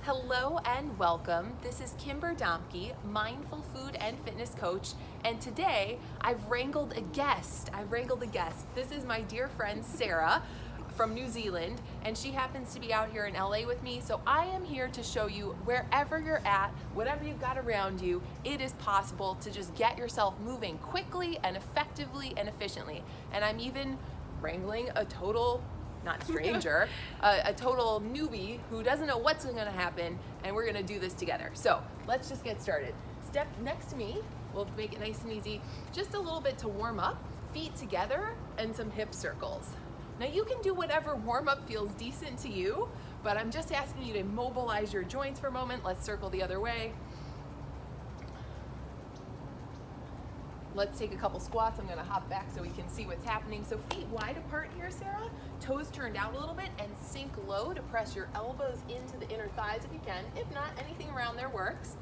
Hello and welcome. This is Kimber Domke, mindful food and fitness coach, and today I've wrangled a guest. This is my dear friend Sarah from New Zealand, and she happens to be out here in LA with me, so I am here to show you wherever you're at, whatever you've got around you, it is possible to just get yourself moving quickly and effectively and efficiently. And I'm even wrangling a total not stranger, a total newbie who doesn't know what's gonna happen, and we're gonna do this together. So let's just get started. Step next to me, we'll make it nice and easy, just a little bit to warm up, feet together, and some hip circles. Now you can do whatever warm up feels decent to you, but I'm just asking you to mobilize your joints for a moment. Let's circle the other way. Let's take a couple squats. I'm gonna hop back so we can see what's happening. So feet wide apart here, Sarah. Toes turned out a little bit and sink low to press your elbows into the inner thighs if you can. If not, anything around there works.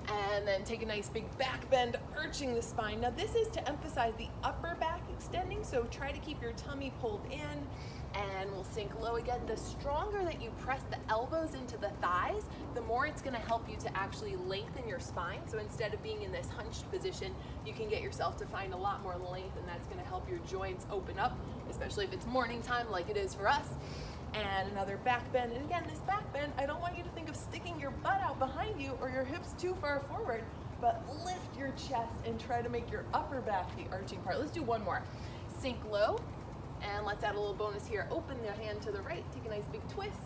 And then take a nice big back bend, arching the spine. Now this is to emphasize the upper back extending, so try to keep your tummy pulled in, and we'll sink low again. The stronger that you press the elbows into the thighs, the more it's gonna help you to actually lengthen your spine. So instead of being in this hunched position, you can get yourself to find a lot more length, and that's gonna help your joints open up, especially if it's morning time like it is for us. And another back bend. And again, this back bend, I don't want you to think of sticking your butt out behind you or your hips too far forward, but lift your chest and try to make your upper back the arching part. Let's do one more. Sink low, and let's add a little bonus here. Open the hand to the right, take a nice big twist.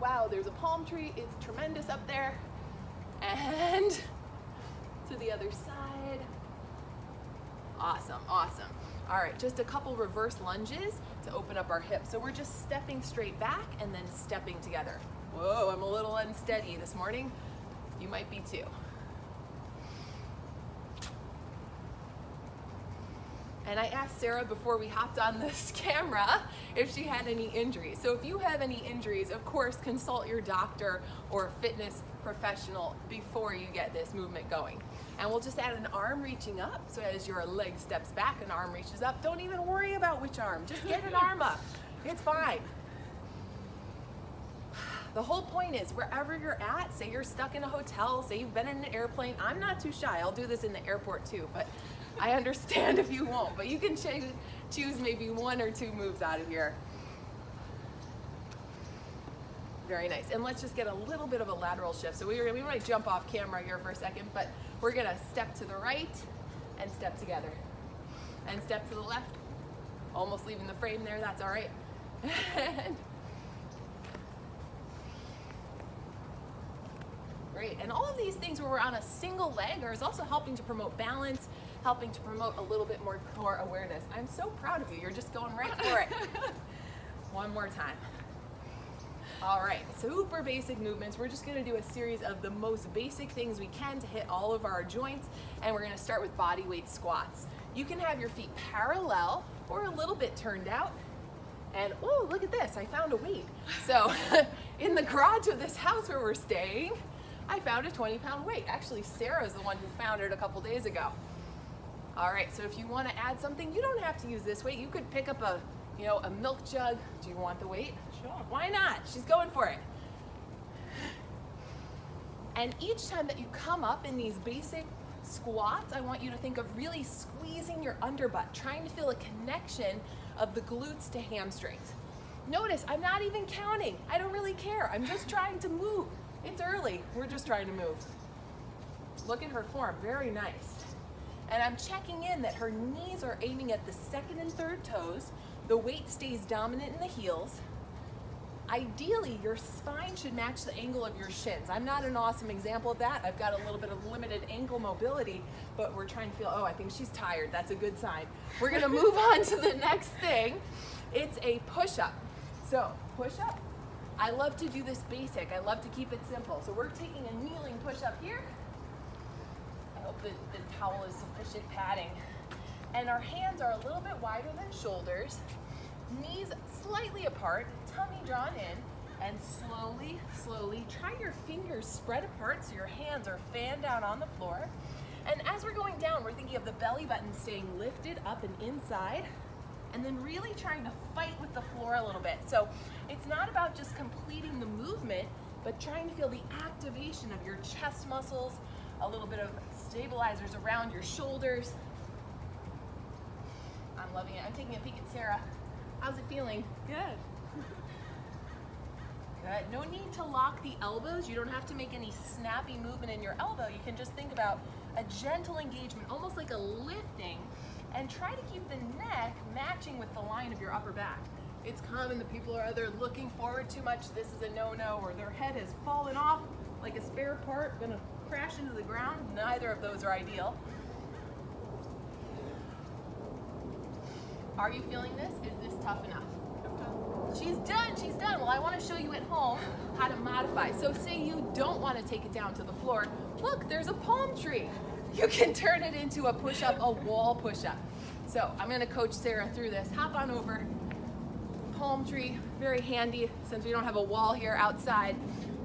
Wow, there's a palm tree, it's tremendous up there. And to the other side. Awesome, awesome. All right, just a couple reverse lunges to open up our hips. So we're just stepping straight back and then stepping together. Whoa, I'm a little unsteady this morning. You might be too. And I asked Sarah before we hopped on this camera if she had any injuries. So if you have any injuries, of course, consult your doctor or fitness professional before you get this movement going. And we'll just add an arm reaching up. So as your leg steps back, an arm reaches up. Don't even worry about which arm, just get an arm up. It's fine. The whole point is wherever you're at, say you're stuck in a hotel, say you've been in an airplane. I'm not too shy, I'll do this in the airport too, but I understand if you won't, but you can choose maybe one or two moves out of here. Very nice. And let's just get a little bit of a lateral shift. So we might jump off camera here for a second, but we're gonna step to the right and step together. And step to the left, almost leaving the frame there, that's all right. Great, and all of these things where we're on a single leg is also helping to promote balance, helping to promote a little bit more core awareness. I'm so proud of you, you're just going right for it. One more time. All right, super basic movements. We're just gonna do a series of the most basic things we can to hit all of our joints, and we're gonna start with body weight squats. You can have your feet parallel or a little bit turned out, and oh, look at this, I found a weight. So in the garage of this house where we're staying, I found a 20-pound weight. Actually, Sarah's the one who found it a couple days ago. All right, so if you wanna add something, you don't have to use this weight. You could pick up a milk jug. Do you want the weight? Sure. Why not? She's going for it. And each time that you come up in these basic squats, I want you to think of really squeezing your underbutt, trying to feel a connection of the glutes to hamstrings. Notice, I'm not even counting. I don't really care. I'm just trying to move. It's early. We're just trying to move. Look at her form. Very nice. And I'm checking in that her knees are aiming at the second and third toes. The weight stays dominant in the heels. Ideally, your spine should match the angle of your shins. I'm not an awesome example of that. I've got a little bit of limited ankle mobility, but we're trying to feel, oh, I think she's tired. That's a good sign. We're gonna move on to the next thing. It's a push-up. So, push-up. I love to do this basic. I love to keep it simple. So we're taking a kneeling push-up here. I hope that the towel is sufficient padding. And our hands are a little bit wider than shoulders, knees slightly apart, tummy drawn in, and slowly, slowly try your fingers spread apart so your hands are fanned out on the floor. And as we're going down, we're thinking of the belly button staying lifted up and inside, and then really trying to fight with the floor a little bit. So it's not about just completing the movement, but trying to feel the activation of your chest muscles, a little bit of stabilizers around your shoulders. I'm loving it. I'm taking a peek at Sarah. How's it feeling? Good. Good. No need to lock the elbows. You don't have to make any snappy movement in your elbow. You can just think about a gentle engagement, almost like a lifting, and try to keep the neck matching with the line of your upper back. It's common that people are either looking forward too much, this is a no-no, or their head has fallen off like a spare part, gonna crash into the ground. Neither of those are ideal. Are you feeling this? Is this tough enough? She's done, she's done. Well, I want to show you at home how to modify. So say you don't want to take it down to the floor. Look, there's a palm tree. You can turn it into a push-up, a wall push-up. So I'm going to coach Sarah through this. Hop on over. Palm tree, very handy since we don't have a wall here outside.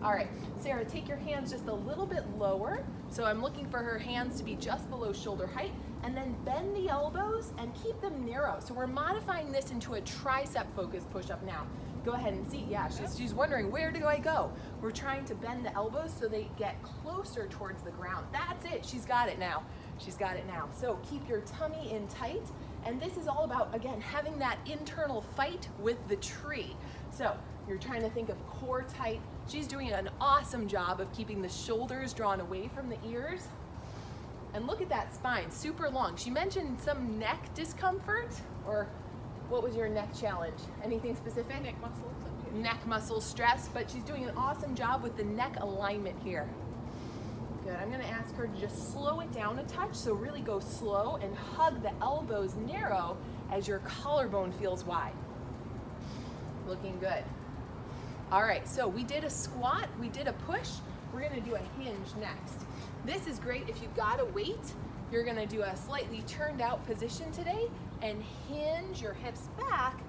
All right, Sarah, take your hands just a little bit lower. So I'm looking for her hands to be just below shoulder height, and then bend the elbows and keep them narrow. So we're modifying this into a tricep focused push-up now. Go ahead and see, yeah, she's wondering, where do I go? We're trying to bend the elbows so they get closer towards the ground. That's it, she's got it now. She's got it now. So keep your tummy in tight. And this is all about, again, having that internal fight with the tree. So you're trying to think of core tight. She's doing an awesome job of keeping the shoulders drawn away from the ears. And look at that spine, super long. She mentioned some neck discomfort, or what was your neck challenge? Anything specific? Neck muscles. Neck muscle stress, but she's doing an awesome job with the neck alignment here. Good, I'm gonna ask her to just slow it down a touch, so really go slow and hug the elbows narrow as your collarbone feels wide. Looking good. All right, so we did a squat, we did a push, we're gonna do a hinge next. This is great if you've got a weight. You're gonna do a slightly turned out position today and hinge your hips back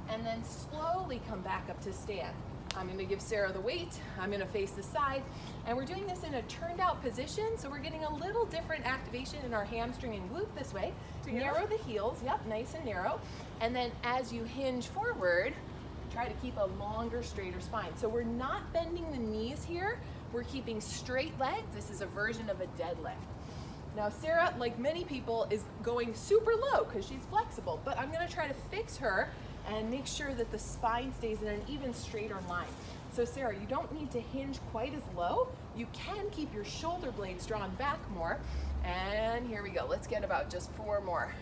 and then slowly come back up to stand. I'm gonna give Sarah the weight, I'm gonna face the side, and we're doing this in a turned out position, so we're getting a little different activation in our hamstring and glute this way. Narrow the heels, yep, nice and narrow. And then as you hinge forward, try to keep a longer, straighter spine. So we're not bending the knees here, we're keeping straight legs. This is a version of a deadlift. Now Sarah, like many people, is going super low because she's flexible, but I'm gonna try to fix her and make sure that the spine stays in an even straighter line. So Sarah, you don't need to hinge quite as low. You can keep your shoulder blades drawn back more. And here we go, let's get about just 4 more.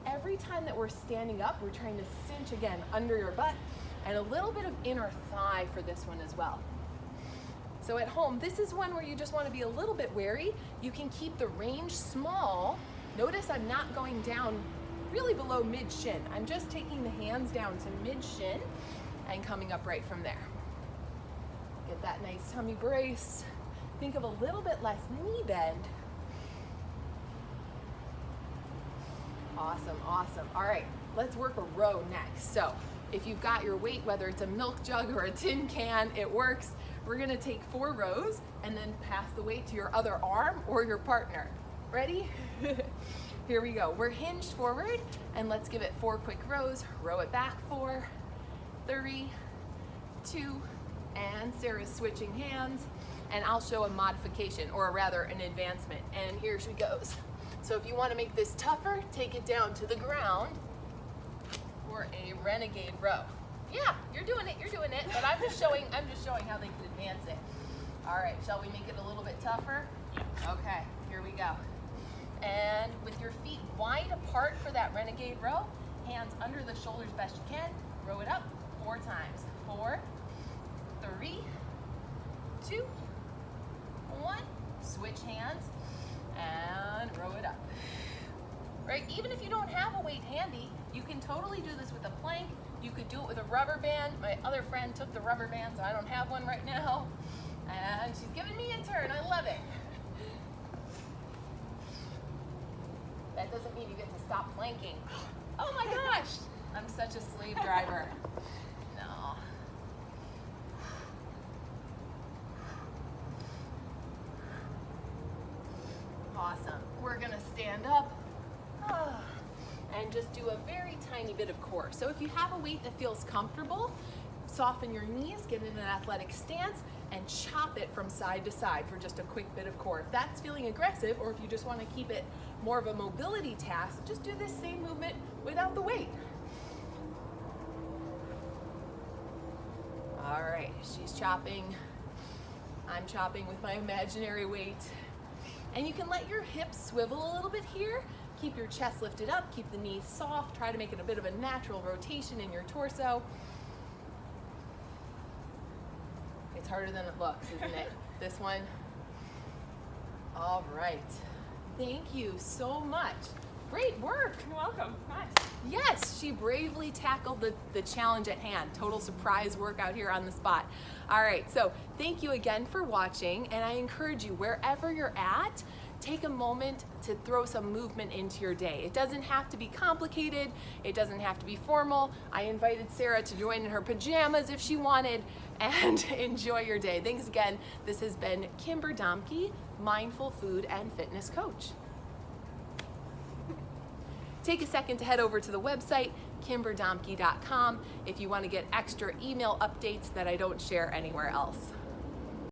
Every time that we're standing up, we're trying to cinch again under your butt and a little bit of inner thigh for this one as well. So at home, this is one where you just want to be a little bit wary. You can keep the range small. Notice I'm not going down really below mid-shin. I'm just taking the hands down to mid-shin and coming up right from there. Get that nice tummy brace. Think of a little bit less knee bend. Awesome, awesome. All right, let's work a row next. So if you've got your weight, whether it's a milk jug or a tin can, it works. We're gonna take 4 rows and then pass the weight to your other arm or your partner. Ready? Here we go. We're hinged forward and let's give it 4 quick rows. Row it back, 4, 3, 2, and Sarah's switching hands. And I'll show a modification, or rather an advancement. And here she goes. So if you want to make this tougher, take it down to the ground for a renegade row. Yeah, you're doing it, but I'm just showing how they can advance it. All right, shall we make it a little bit tougher? Okay, here we go. And with your feet wide apart for that renegade row, hands under the shoulders best you can, row it up 4 times. 4, 3, 2, 1, switch hands, and row it up. Right, even if you don't have a weight handy, you can totally do this with a plank. You could do it with a rubber band. My other friend took the rubber band, so I don't have one right now. And she's giving me a turn, I love it. That doesn't mean you get to stop planking. Oh my gosh, I'm such a slave driver. No. Awesome, we're gonna stand up. And just do a very tiny bit of core. So if you have a weight that feels comfortable, Soften your knees, get in an athletic stance, and chop it from side to side for just a quick bit of core. If that's feeling aggressive, or if you just want to keep it more of a mobility task, just do this same movement without the weight. All right, she's chopping. I'm chopping with my imaginary weight. And you can let your hips swivel a little bit here. Keep your chest lifted up, keep the knees soft. Try to make it a bit of a natural rotation in your torso. It's harder than it looks, isn't it? This one. All right. Thank you so much. Great work. You're welcome. Nice. Yes, she bravely tackled the challenge at hand. Total surprise workout here on the spot. All right, so thank you again for watching, and I encourage you, wherever you're at, take a moment to throw some movement into your day. It doesn't have to be complicated. It doesn't have to be formal. I invited Sarah to join in her pajamas if she wanted, and enjoy your day. Thanks again. This has been Kimber Domke, Mindful Food and Fitness Coach. Take a second to head over to the website, kimberdomke.com, if you want to get extra email updates that I don't share anywhere else.